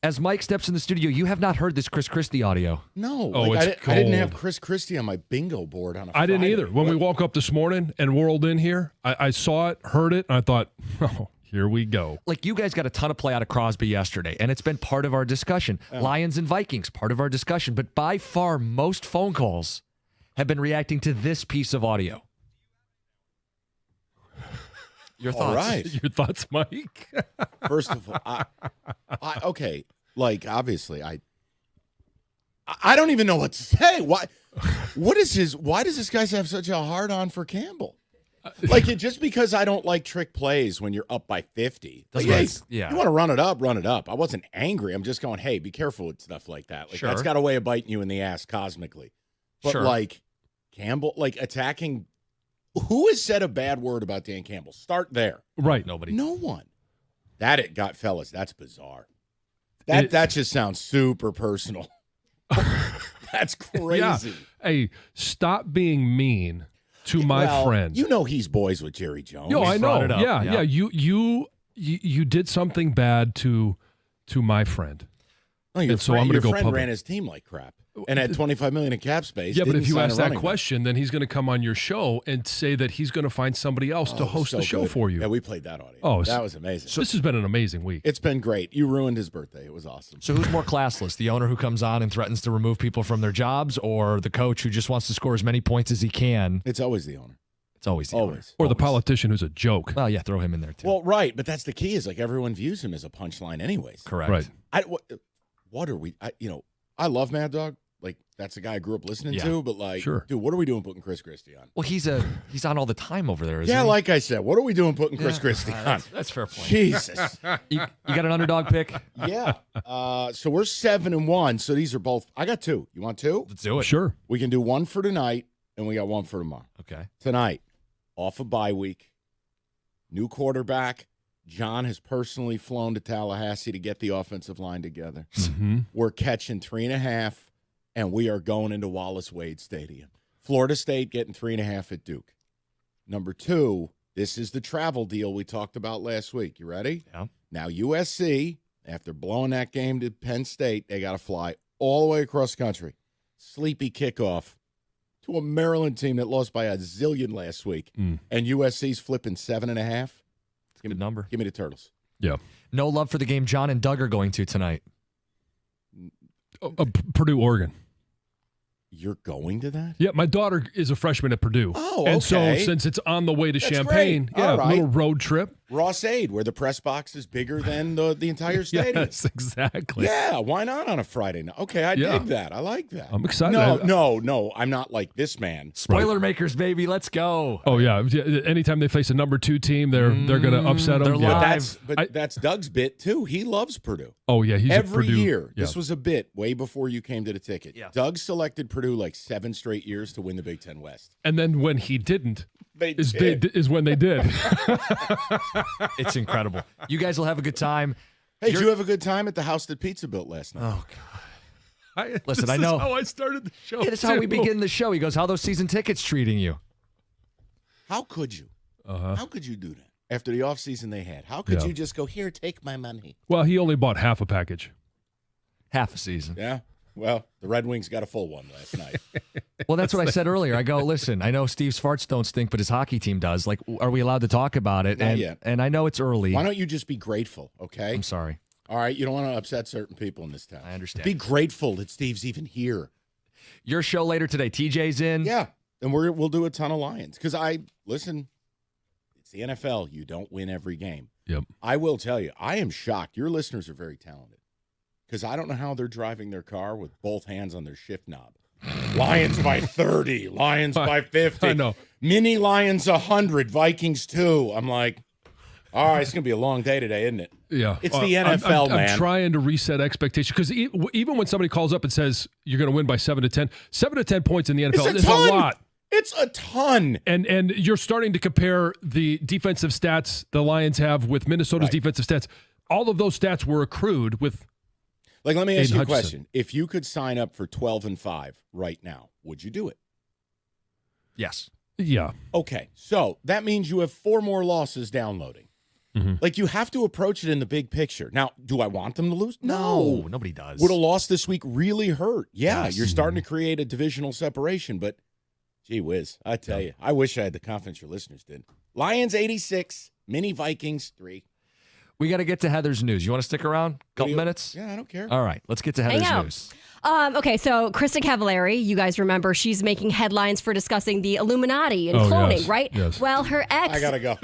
As Mike steps in the studio, you have not heard this Chris Christie audio. No. Oh, I it's didn't have cold. Chris Christie on my bingo board on a I didn't Friday. either. When we woke up this morning and whirled in here, I saw it, heard it, and I thought, oh, here we go. Like, you guys got a ton of play out of Crosby yesterday, and it's been part of our discussion. Lions and Vikings, part of our discussion. But by far, most phone calls have been reacting to this piece of audio. Your thoughts? All right. Your thoughts, Mike? First of all, okay, like, obviously, I don't even know what to say. Why does this guy have such a hard-on for Campbell? Like, just because I don't like trick plays when you're up by 50. That's Like, right. hey, Yeah. you want to run it up, run it up. I wasn't angry. I'm just going, hey, be careful with stuff like that. Like, Sure. that's got a way of biting you in the ass cosmically. But, Sure. like, Campbell, like, attacking – who has said a bad word about Dan Campbell? Start there. Right. Nobody. No one. Fellas, that's bizarre. That just sounds super personal. That's crazy. Yeah. Hey, stop being mean to my friend. You know he's boys with Jerry Jones. Yo, I know. brought it up. Yeah. You did something bad to my friend. No, your so friend, I'm gonna your go friend public. ran his team like crap and had $25 million in cap space. Yeah, but didn't if you sign a ask that running back. question, then he's going to come on your show and say that he's going to find somebody else to host so the show good. for you. Yeah, we played that audio. Oh, that was amazing. This has been an amazing week. It's been great. You ruined his birthday. It was awesome. So who's more classless, the owner who comes on and threatens to remove people from their jobs, or the coach who just wants to score as many points as he can? It's always the owner. It's always the owner. Or the politician who's a joke. Well, yeah, throw him in there too. Well, right, but that's the key is like everyone views him as a punchline anyways. Correct. Right. What are we I love Mad Dog. Like, that's the guy I grew up listening to, but like, Sure. dude, what are we doing putting Chris Christie on? Well, he's on all the time over there, isn't Yeah, he? like I said, what are we doing putting Chris Christie on? That's fair point. Jesus. You got an underdog pick? Yeah. So we're 7-1. So these are both. I got two. You want two? Let's do it. Sure. We can do one for tonight, and we got one for tomorrow. Okay. Tonight, off a bye week, new quarterback. John has personally flown to Tallahassee to get the offensive line together. Mm-hmm. We're catching 3.5, and we are going into Wallace Wade Stadium. Florida State getting 3.5 at Duke. Number two, this is the travel deal we talked about last week. You ready? Yeah. Now, USC, after blowing that game to Penn State, they got to fly all the way across the country. Sleepy kickoff to a Maryland team that lost by a zillion last week. And USC's flipping 7.5. Good number. Give me the Turtles. Yeah. No love for the game John and Doug are going to tonight. Purdue, Oregon. You're going to that? Yeah, my daughter is a freshman at Purdue. Oh, And so okay. since it's on the way to That's Champaign, great. All right. little road trip. Ross Aid, where the press box is bigger than the entire stadium. Yes, exactly. Yeah, why not on a Friday night? Okay, I dig that. I like that. I'm excited. No, I'm not like this man. Spoiler makers, baby. Let's go. Oh, yeah. Anytime they face a number 2 team, they're going to upset them. they're Yeah. live. But that's Doug's bit, too. He loves Purdue. Oh, yeah. He's Every a Purdue. year. Yeah. This was a bit way before you came to the ticket. Yeah. Doug selected Purdue like 7 straight years to win the Big Ten West. And then when he didn't, is when they did. It's incredible. You guys will have a good time. Hey, did you have a good time at the house that Pizza built last night? Oh, God. Listen, this I know. is how I started the show. That's how we too. begin the show. He goes, how are those season tickets treating you? How could you? Uh-huh. How could you do that after the offseason they had? How could you just go, here, take my money? Well, he only bought half a package. Half a season. Yeah. Well, the Red Wings got a full one last night. Well, that's what I said earlier. I go, listen, I know Steve's farts don't stink, but his hockey team does. Like, are we allowed to talk about it? Not yet. And I know it's early. Why don't you just be grateful, okay? I'm sorry. All right, you don't want to upset certain people in this town. I understand. Be grateful that Steve's even here. Your show later today. TJ's in. Yeah, and we'll do a ton of Lions. Because listen, it's the NFL. You don't win every game. Yep. I will tell you, I am shocked. Your listeners are very talented. Because I don't know how they're driving their car with both hands on their shift knob. Lions by 30. Lions by 50. I know. Mini Lions 100. Vikings 2. I'm like, all right, it's going to be a long day today, isn't it? Yeah. It's the NFL, man. I'm trying to reset expectations because even when somebody calls up and says you're going to win by 7 to 10, 7 to 10 points in the NFL is a lot. It's a ton. And you're starting to compare the defensive stats the Lions have with Minnesota's defensive stats. All of those stats were accrued with. Like, let me ask Aiden you a Hutchinson. question. If you could sign up for 12-5 right now, would you do it? Yes. Yeah. Okay, so that means you have 4 more losses downloading. Like, you have to approach it in the big picture. Now, do I want them to lose? No. Nobody does. Would a loss this week really hurt? Yeah, you're starting to create a divisional separation, but gee whiz, I tell you, I wish I had the confidence your listeners did. Lions 86, mini Vikings 3. We got to get to Heather's news. You want to stick around? Couple minutes? Yeah, I don't care. All right, let's get to Heather's news. Okay, so Krista Cavallari, you guys remember, she's making headlines for discussing the Illuminati and cloning, right? Yes. Well, her ex... I gotta go.